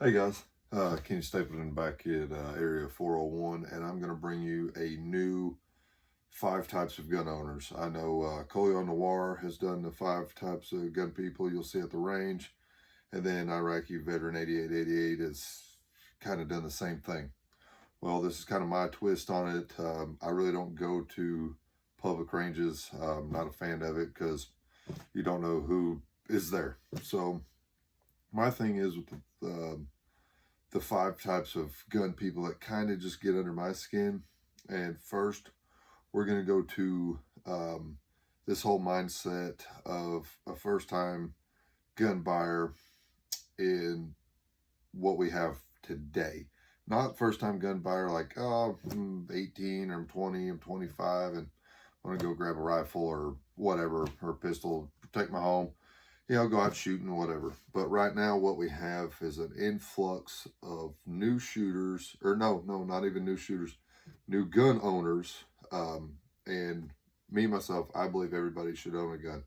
Hey guys, Kenny Stapleton back at Area 401, and I'm going to bring you a new 5 types of gun owners. I know Colio Noir has done the 5 types of gun people you'll see at the range, and then Iraqi Veteran 8888 has kind of done the same thing. Well, this is kind of my twist on it. I really don't go to public ranges. I'm not a fan of it because you don't know who is there. So my thing is with the 5 types of gun people that kind of just get under my skin. And first, we're going to go to this whole mindset of a first-time gun buyer in what we have today. Not first-time gun buyer like, oh, I'm 18 or I'm 20, I'm 25, and I want to go grab a rifle or whatever, or a pistol, protect my home. Yeah, I'll go out shooting or whatever. But right now what we have is an influx of new shooters, or no, not even new shooters, new gun owners. And me, myself, I believe everybody should own a gun.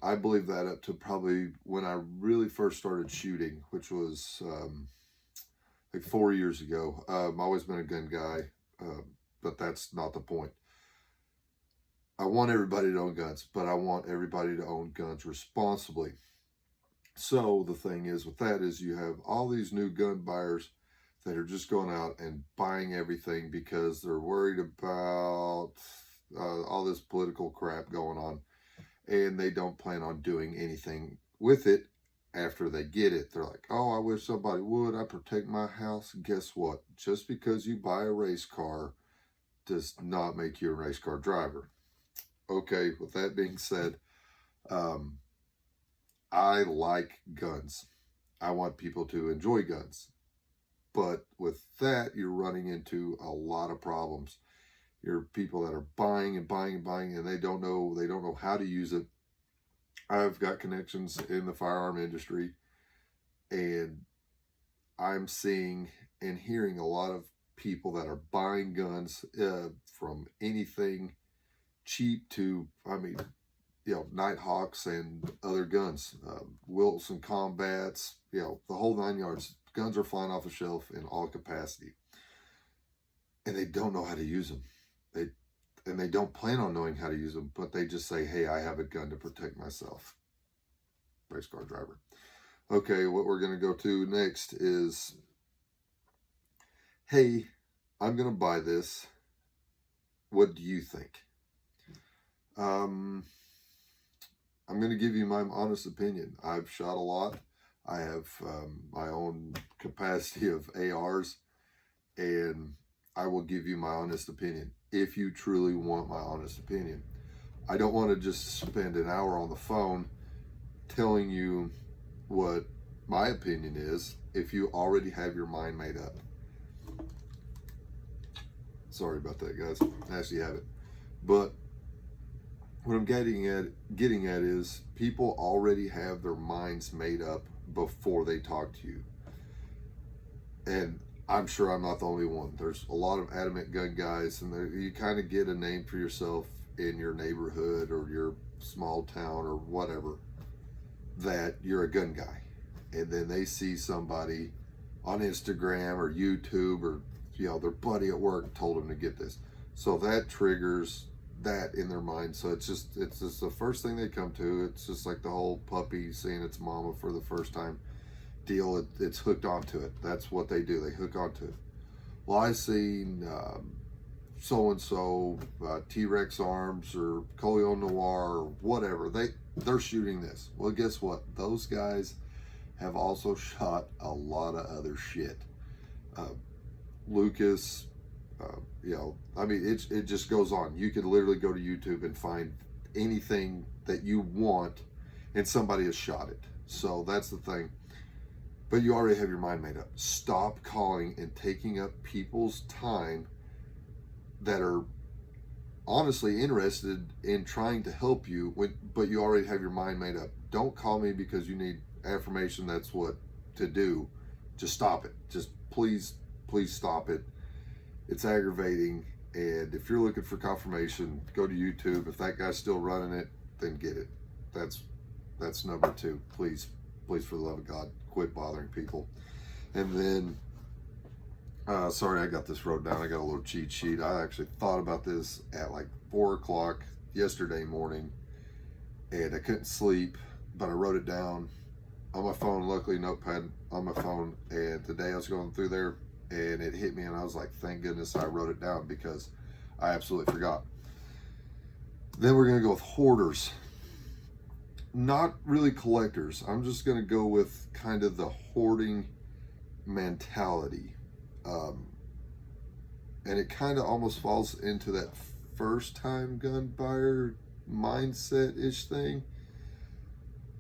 I believe that up to probably when I really first started shooting, which was like 4 years ago. I've always been a gun guy, but that's not the point. I want everybody to own guns, but I want everybody to own guns responsibly. So the thing is with that is you have all these new gun buyers that are just going out and buying everything because they're worried about all this political crap going on, and they don't plan on doing anything with it after they get it. They're like, oh, I wish somebody would. I protect my house. Guess what? Just because you buy a race car does not make you a race car driver. Okay, with that being said, I like guns. I want people to enjoy guns. But with that, you're running into a lot of problems. You're people that are buying and buying and buying, and they don't know how to use it. I've got connections in the firearm industry, and I'm seeing and hearing a lot of people that are buying guns from anything cheap to, Nighthawks and other guns, Wilson Combats, the whole 9 yards. Guns are flying off the shelf in all capacity, and they don't know how to use them. They don't plan on knowing how to use them, but they just say, hey, I have a gun to protect myself. Race car driver. Okay, what we're going to go to next is, hey, I'm going to buy this. What do you think? I'm going to give you my honest opinion. I've shot a lot. I have my own capacity of ARs, and I will give you my honest opinion if you truly want my honest opinion. I don't want to just spend an hour on the phone telling you what my opinion is if you already have your mind made up. Sorry about that, guys. I actually have it. But what I'm getting at is people already have their minds made up before they talk to you. And I'm sure I'm not the only one. There's a lot of adamant gun guys, and you kind of get a name for yourself in your neighborhood or your small town or whatever, that you're a gun guy. And then they see somebody on Instagram or YouTube or their buddy at work told them to get this. So that triggers that in their mind. So it's just the first thing they come to. It's just like the whole puppy seeing its mama for the first time deal. It's hooked onto it. That's what they do. They hook onto it. Well, I seen so-and-so T-Rex Arms or Colio Noir or whatever. They're shooting this. Well, guess what? Those guys have also shot a lot of other shit. Lucas, it just goes on. You could literally go to YouTube and find anything that you want, and somebody has shot it. So that's the thing. But you already have your mind made up. Stop calling and taking up people's time that are honestly interested in trying to help you, but you already have your mind made up. Don't call me because you need affirmation. That's what to do. Just stop it. Just please stop it. It's aggravating. And if you're looking for confirmation, go to YouTube. If that guy's still running it, then get it. That's number 2. Please, for the love of God, quit. quit bothering people. And then, sorry, I got this wrote down. I got a little cheat sheet. I actually thought about this at like 4 o'clock yesterday morning, and I couldn't sleep, but I wrote it down on my phone. Luckily, notepad on my phone. And today I was going through there, and it hit me, and I was like, thank goodness I wrote it down, because I absolutely forgot. Then we're going to go with hoarders. Not really collectors. I'm just going to go with kind of the hoarding mentality. And it kind of almost falls into that first time gun buyer mindset-ish thing.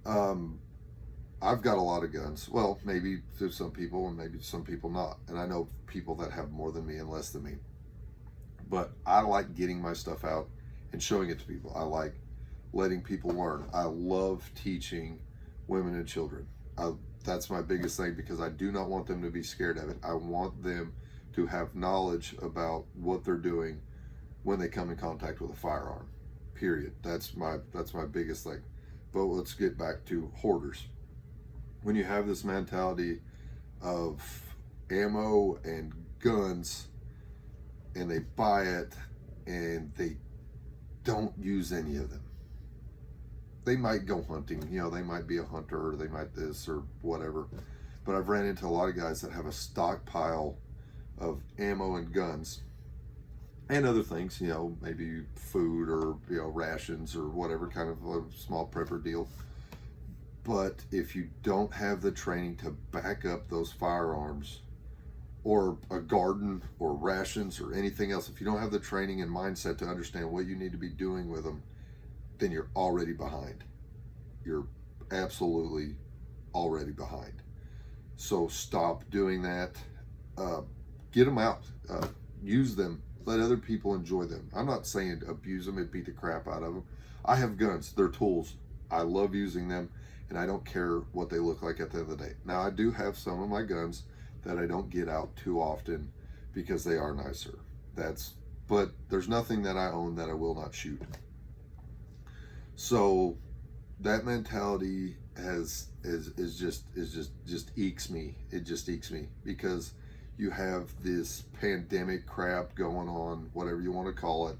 I've got a lot of guns. Well, maybe to some people, and maybe some people not. And I know people that have more than me and less than me. But I like getting my stuff out and showing it to people. I like letting people learn. I love teaching women and children. That's my biggest thing, because I do not want them to be scared of it. I want them to have knowledge about what they're doing when they come in contact with a firearm. Period. That's my biggest thing. But let's get back to hoarders. When you have this mentality of ammo and guns, and they buy it and they don't use any of them. They might go hunting, they might be a hunter, or they might this or whatever. But I've ran into a lot of guys that have a stockpile of ammo and guns and other things, maybe food or, rations or whatever, kind of a small prepper deal. But if you don't have the training to back up those firearms, or a garden, or rations, or anything else, if you don't have the training and mindset to understand what you need to be doing with them, then you're already behind. You're absolutely already behind. So stop doing that. Get them out. Use them. Let other people enjoy them. I'm not saying abuse them and beat the crap out of them. I have guns. They're tools. I love using them, and I don't care what they look like at the end of the day. Now, I do have some of my guns that I don't get out too often because they are nicer. But there's nothing that I own that I will not shoot. So that mentality just ekes me. It just ekes me, because you have this pandemic crap going on, whatever you want to call it,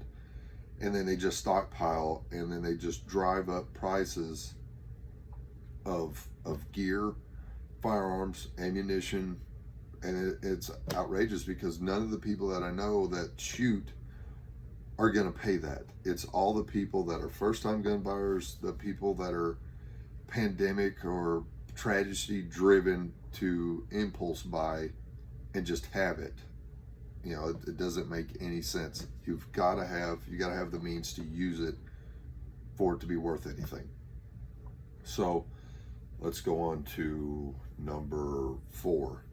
and then they just stockpile, and then they just drive up prices of gear, firearms, ammunition, and it's outrageous, because none of the people that I know that shoot are going to pay that. It's all the people that are first-time gun buyers, the people that are pandemic or tragedy driven to impulse buy and just have it. It doesn't make any sense. You got to have the means to use it for it to be worth anything. So let's go on to number 4.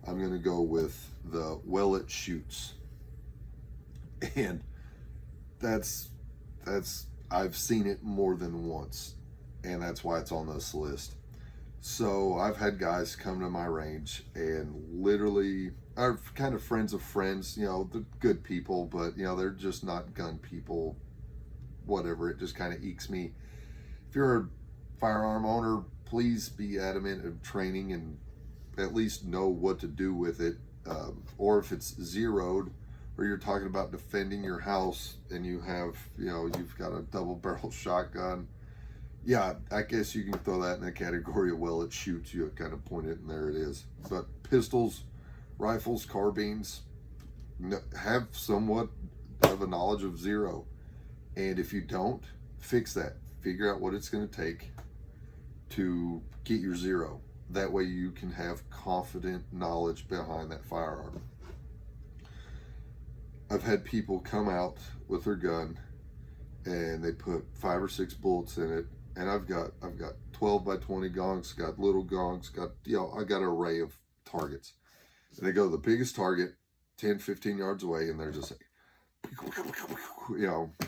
I'm going to go with the well it shoots. And that's I've seen it more than once, and that's why it's on this list. So I've had guys come to my range and literally are kind of friends of friends, they're good people, but they're just not gun people, whatever. It just kind of ekes me. If you're a firearm owner, please be adamant of training and at least know what to do with it. Or if it's zeroed, or you're talking about defending your house and you have, you've got a double barrel shotgun. Yeah, I guess you can throw that in the category of, well, it shoots. You kind of point it and there it is. But pistols, rifles, carbines, have somewhat of a knowledge of zero. And if you don't, fix that. Figure out what it's going to take to get your zero. That way you can have confident knowledge behind that firearm. I've had people come out with their gun and they put 5 or 6 bullets in it, and I've got 12 by 20 gongs, got little gongs, I got an array of targets. And they go to the biggest target 10, 15 yards away, and they're just like,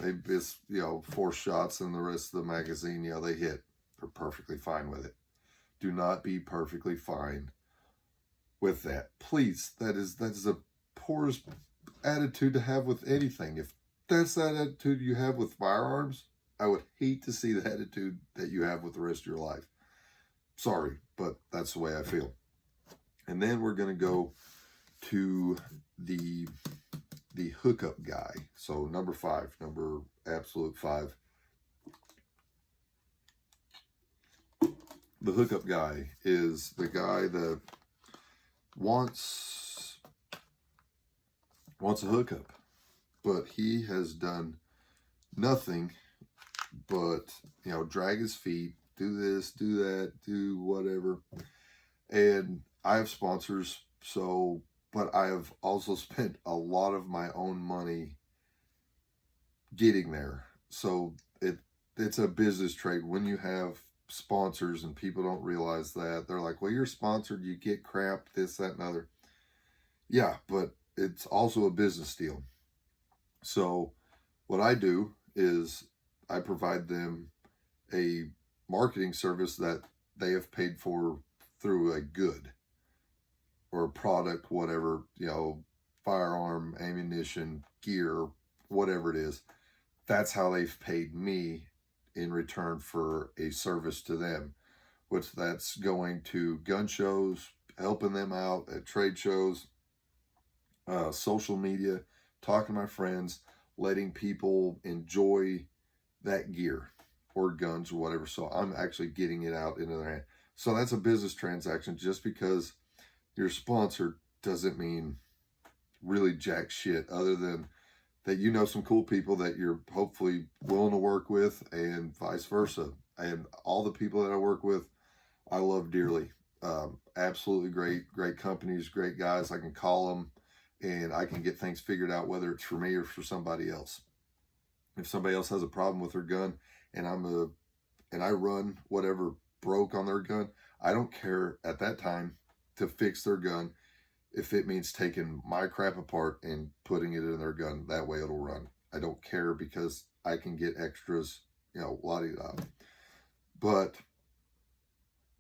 they miss, 4 shots, and the rest of the magazine, they hit. They're perfectly fine with it. Do not be perfectly fine with that. Please, that is the poorest attitude to have with anything. If that's that attitude you have with firearms, I would hate to see the attitude that you have with the rest of your life. Sorry, but that's the way I feel. And then we're going to go to the hookup guy. So number 5, number absolute 5. The hookup guy is the guy that wants a hookup, but he has done nothing but, you know, drag his feet, do this, do that, do whatever. And I have sponsors, so, but I have also spent a lot of my own money getting there. So it's a business trade when you have sponsors, and people don't realize that. They're like, well, you're sponsored, you get crap, this, that, and other. Yeah, but it's also a business deal. So what I do is I provide them a marketing service that they have paid for through a good or a product, whatever, you know, firearm, ammunition, gear, whatever it is. That's how they've paid me in return for a service to them, which that's going to gun shows, helping them out at trade shows, social media, talking to my friends, letting people enjoy that gear or guns or whatever. So I'm actually getting it out into their hand. So that's a business transaction. Just because you're sponsored doesn't mean really jack shit, other than that you know some cool people that you're hopefully willing to work with, and vice versa. And all the people that I work with, I love dearly. Absolutely great companies, great guys. I can call them and I can get things figured out, whether it's for me or for somebody else. If somebody else has a problem with their gun and I run whatever broke on their gun, I don't care at that time to fix their gun if it means taking my crap apart and putting it in their gun. That way it'll run. I don't care, because I can get extras, you know, la-di-da. But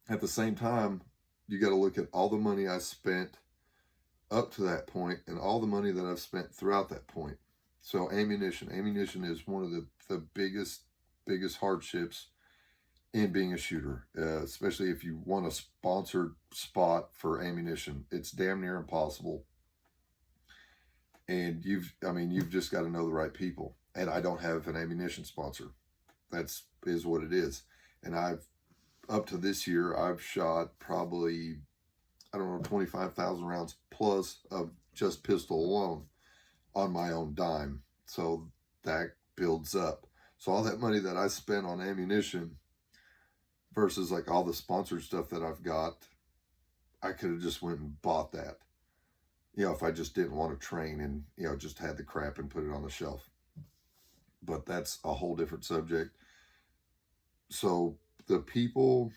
at the same time, you got to look at all the money I spent up to that point and all the money that I've spent throughout that point. So ammunition is one of the biggest hardships in being a shooter, especially if you want a sponsored spot for ammunition. It's damn near impossible. And you've just got to know the right people. And I don't have an ammunition sponsor. That's is what it is. And up to this year, I've shot probably, 25,000 rounds plus of just pistol alone on my own dime. So that builds up. So all that money that I spent on ammunition versus like all the sponsored stuff that I've got, I could have just went and bought that, you know, if I just didn't want to train and, you know, just had the crap and put it on the shelf. But that's a whole different subject. So the people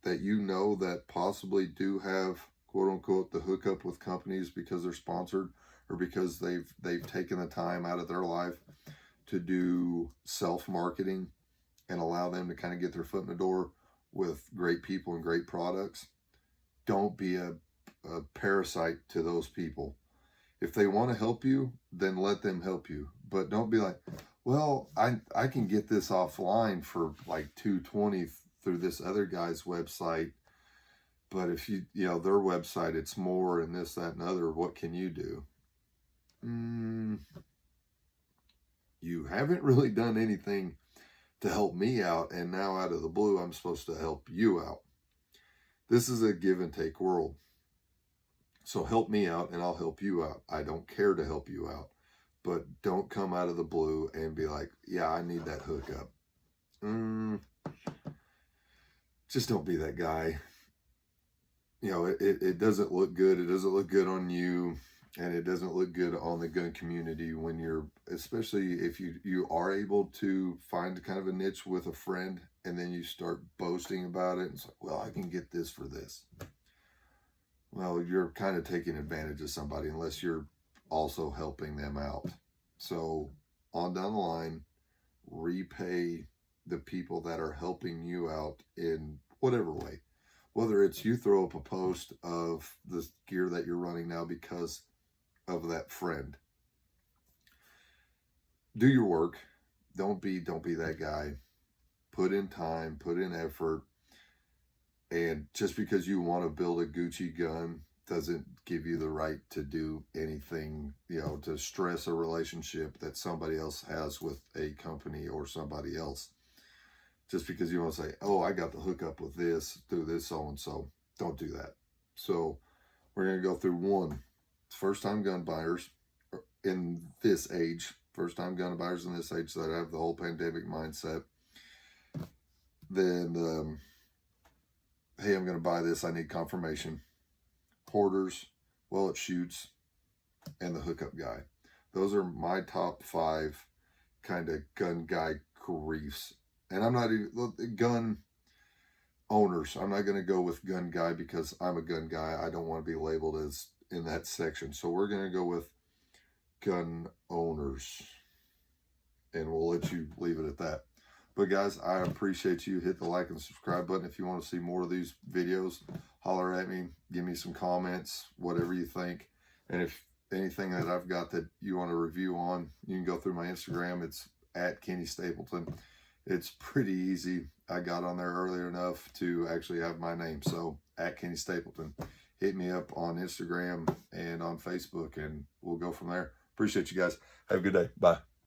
that you know that possibly do have, quote unquote, the hookup with companies because they're sponsored or because they've taken the time out of their life to do self-marketing and allow them to kind of get their foot in the door with great people and great products, don't be a parasite to those people. If they want to help you, then let them help you. But don't be like, well, I can get this offline for like $220 through this other guy's website. But if you know, their website, it's more and this, that, and other, what can you do? You haven't really done anything to help me out, and now out of the blue, I'm supposed to help you out. This is a give and take world. So help me out and I'll help you out. I don't care to help you out, but don't come out of the blue and be like, yeah, I need that hookup. Just don't be that guy. You know, it doesn't look good. It doesn't look good on you. And it doesn't look good on the gun community when you're, especially if you are able to find kind of a niche with a friend and then you start boasting about it. And it's like, well, I can get this for this. Well, you're kind of taking advantage of somebody unless you're also helping them out. So on down the line, repay the people that are helping you out in whatever way. Whether it's you throw up a post of the gear that you're running now because of that friend. Do your work. Don't be that guy. Put in time, put in effort. And just because you want to build a Gucci gun doesn't give you the right to do anything, you know, to stress a relationship that somebody else has with a company or somebody else. Just because you want to say, oh, I got the hookup with this, do this, so-and-so. Don't do that. So we're going to go through one. First-time gun buyers in this age. First-time gun buyers in this age that have the whole pandemic mindset. Then, hey, I'm going to buy this. I need confirmation. Porters, well, it shoots, and the hookup guy. Those are my top 5 kind of gun guy griefs. And I'm not even gun owners. I'm not going to go with gun guy because I'm a gun guy. I don't want to be labeled as in that section. So we're going to go with gun owners. And we'll let you leave it at that. But guys, I appreciate you. Hit the like and subscribe button if you want to see more of these videos. Holler at me. Give me some comments, whatever you think. And if anything that I've got that you want to review on, you can go through my Instagram. It's at Kenny Stapleton. It's pretty easy. I got on there early enough to actually have my name. So at Kenny Stapleton. Hit me up on Instagram and on Facebook, and we'll go from there. Appreciate you guys. Have a good day. Bye.